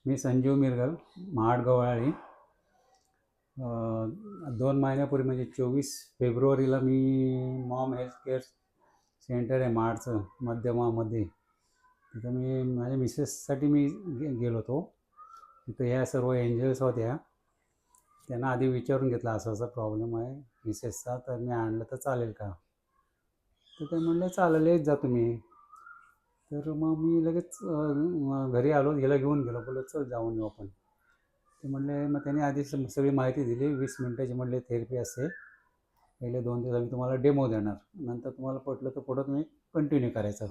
मी संजीव मिरगल, महाड गव्हाळी. 2 महिन्यापूर्वी म्हणजे 24 फेब्रुवारीला मी मॉम हेल्थ केअर सेंटर आहे महाडचं मध्यमामध्ये, तिथं मी माझ्या मिसेससाठी मी गेलो होतो. तिथं ह्या सर्व एंजल्स होत्या. त्यांना आधी विचारून घेतलं असं असं प्रॉब्लेम आहे मिसेसचा, तर मी आणलं तर चालेल का? तर ते म्हणले चालेल, येत जा तुम्ही. तर मग मी लगेच घरी आलो, हिला घेऊन गेलो. बोललो चल जाऊन येऊ आपण. ते म्हणले, मग त्यांनी आधी सगळी माहिती दिली. 20 मिनिटाची म्हणले थेरपी असते. पहिले 2 दिवस आम्ही तुम्हाला डेमो देणार, नंतर तुम्हाला पटलं तर पुढं तुम्ही कंटिन्यू करायचं.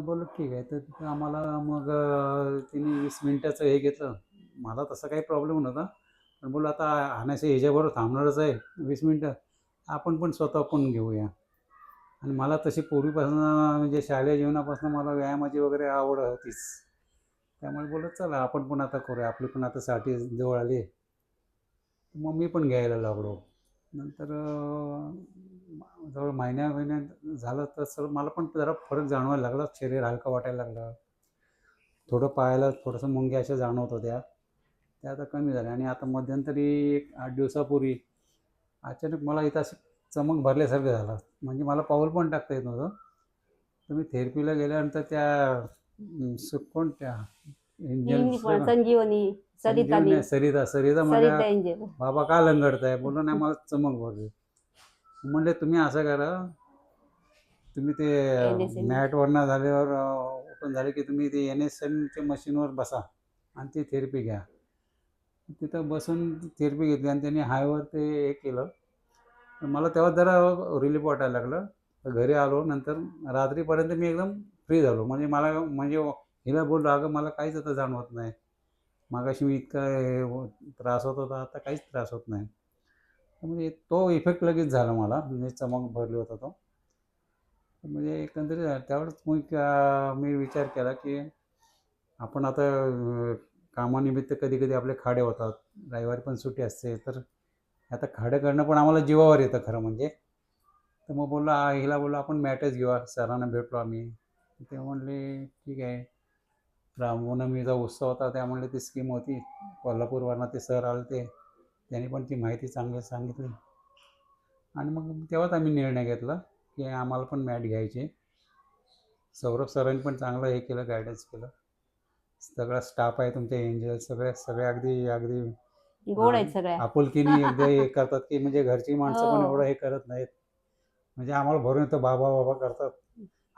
बोललो ठीक आहे. तर तिथं आम्हाला मग तिने 20 मिनिटाचं हे घेतलं. मला तसा काही प्रॉब्लेम नव्हता, पण बोललो आता हाणाशी ह्याच्याबरोबर थांबणारच आहे 20 मिनटं, आपण पण स्वतः पण घेऊया. आणि मला तशी पूर्वीपासून म्हणजे शालेय जीवनापासून मला व्यायामाची वगैरे आवड होतीच. त्यामुळे बोलत चला आपण पण आता करूया, आपली पण आता साठी जवळ आली. मग मी पण घ्यायला लागलो. नंतर जवळ महिन्यात झालं तर सर मला पण जरा फरक जाणवायला लागला. शरीर हलकं वाटायला लागलं. थोडं पायाला थोडंसं मुंग्या अशा जाणवत होत्या, त्या आता कमी झाल्या. आणि आता मध्यंतरी एक 8 दिवसापूर्वी अचानक मला इथं असं चमक भरल्यासारखं झालं. म्हणजे मला पाऊल पण टाकता येत नव्हतं. तर मी थेरपीला गेल्यानंतर त्या कोणत्या संजीवनी सरिता म्हणल्या, बाबा का लंगडताय? बोललो नाही, मला चमक भरली. म्हणले तुम्ही असं करा, तुम्ही ते मॅटवरनं झाल्यावर ओपन झाले की तुम्ही ते NSMच्या मशीनवर बसा आणि ती थेरपी घ्या. तिथं बसून थेरपी घेतली आणि त्यांनी हायवर ते हे केलं. मला तेव्हा जरा रिलीफ वाटायला लागलं. तर घरी आलो. नंतर रात्रीपर्यंत मी एकदम फ्री झालो. म्हणजे मला म्हणजे हिला बोललो, अगं मला काहीच आता जाणवत नाही. मागाशी मी इतका त्रास होत होता, आता काहीच त्रास होत नाही. म्हणजे तो इफेक्ट लगेच झाला मला, म्हणजे चमक भरली होता तो. म्हणजे एकंदरीत त्यावेळेस मग मी विचार केला की आपण आता कामानिमित्त कधी कधी आपले खाडे होतात, रविवारी पण सुट्टी असते, तर आता खाडं करणं पण आम्हाला जीवावर येतं खरं म्हणजे. तर मग बोललो हिला बोललो आपण मॅटच घेऊया. सरांना भेटलो आम्ही. ते म्हणले ठीक आहे. रामनवमीचा उत्सव होता, त्या म्हणले ती स्कीम होती. कोल्हापूरवरनं ते सर आले, त्यांनी पण ती माहिती चांगली सांगितली. आणि मग तेव्हाच आम्ही निर्णय घेतला की आम्हाला पण मॅट घ्यायची. सौरभ सरांनी पण चांगलं हे केलं, गायडन्स केलं. सगळा स्टाफ आहे तुमच्या एंजल, सगळे अगदी अगदी गोड आहेत सगळ्या, आपुलकीने एकदा हे करतात की म्हणजे घरची माणसं पण एवढं हे करत नाहीत. म्हणजे आम्हाला भरून येतं, बाबा बाबा करतात.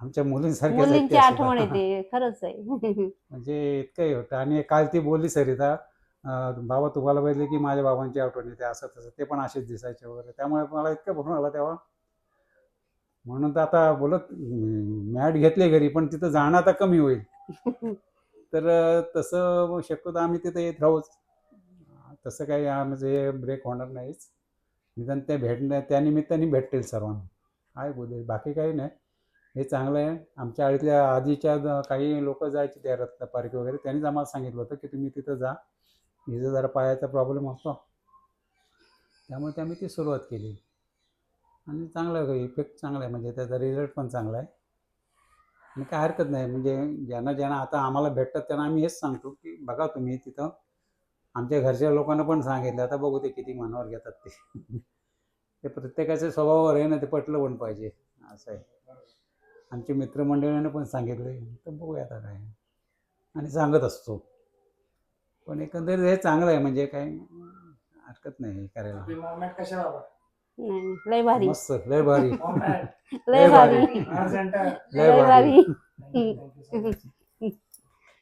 आमच्या मुलींसारख्याच आठवण येते, खरंच आहे. म्हणजे इतकंही होतं. आणि काल ती बोलली सरिता, बाबा तुम्हाला बघितले की माझ्या बाबांची आठवण येते, असं तसं. ते पण असेच दिसायचे वगैरे. त्यामुळे मला इतकं भरून आला तेव्हा. म्हणून तर आता बोलत मॅट घेतले घरी, पण तिथं जाणं आता कमी होईल. तर तसं शक्यतो आम्ही तिथं येत राहूच. तसं काही म्हणजे ब्रेक होणार नाहीच. निदान त्या निमित्ताने भेटतील सर्वांना. काय बोलले, बाकी काही नाही. हे चांगलं आहे. आमच्या आळीतल्या आधीच्या काही लोक जायचे त्या रत्नपारखी वगैरे, त्यांनीच आम्हाला सांगितलं होतं की तुम्ही तिथं जा. हिचं जरा पायाचा प्रॉब्लेम असतो, त्यामुळे आम्ही ती सुरुवात केली. आणि चांगला आहे, इफेक्ट चांगला आहे. म्हणजे त्याचा रिझल्ट पण चांगला आहे. आणि काय हरकत नाही. म्हणजे ज्यांना आता आम्हाला भेटतात त्यांना आम्ही हेच सांगतो की बघा तुम्ही तिथं. आमच्या घरच्या लोकांना पण सांगितलं, आता बघू ते किती मनावर घेतात ते. ते प्रत्येकाच्या स्वभावावर आहे ना, ते पटलं पण पाहिजे, असं आहे. आमच्या मित्रमंडळींना पण सांगितले, तर बघूया आता काय. आणि सांगत असतो. पण एकंदरीत हे चांगलं आहे, म्हणजे काही हरकत नाही करायला. लय भारी, मस्त, लय भारी, लय भारी, लय भारी.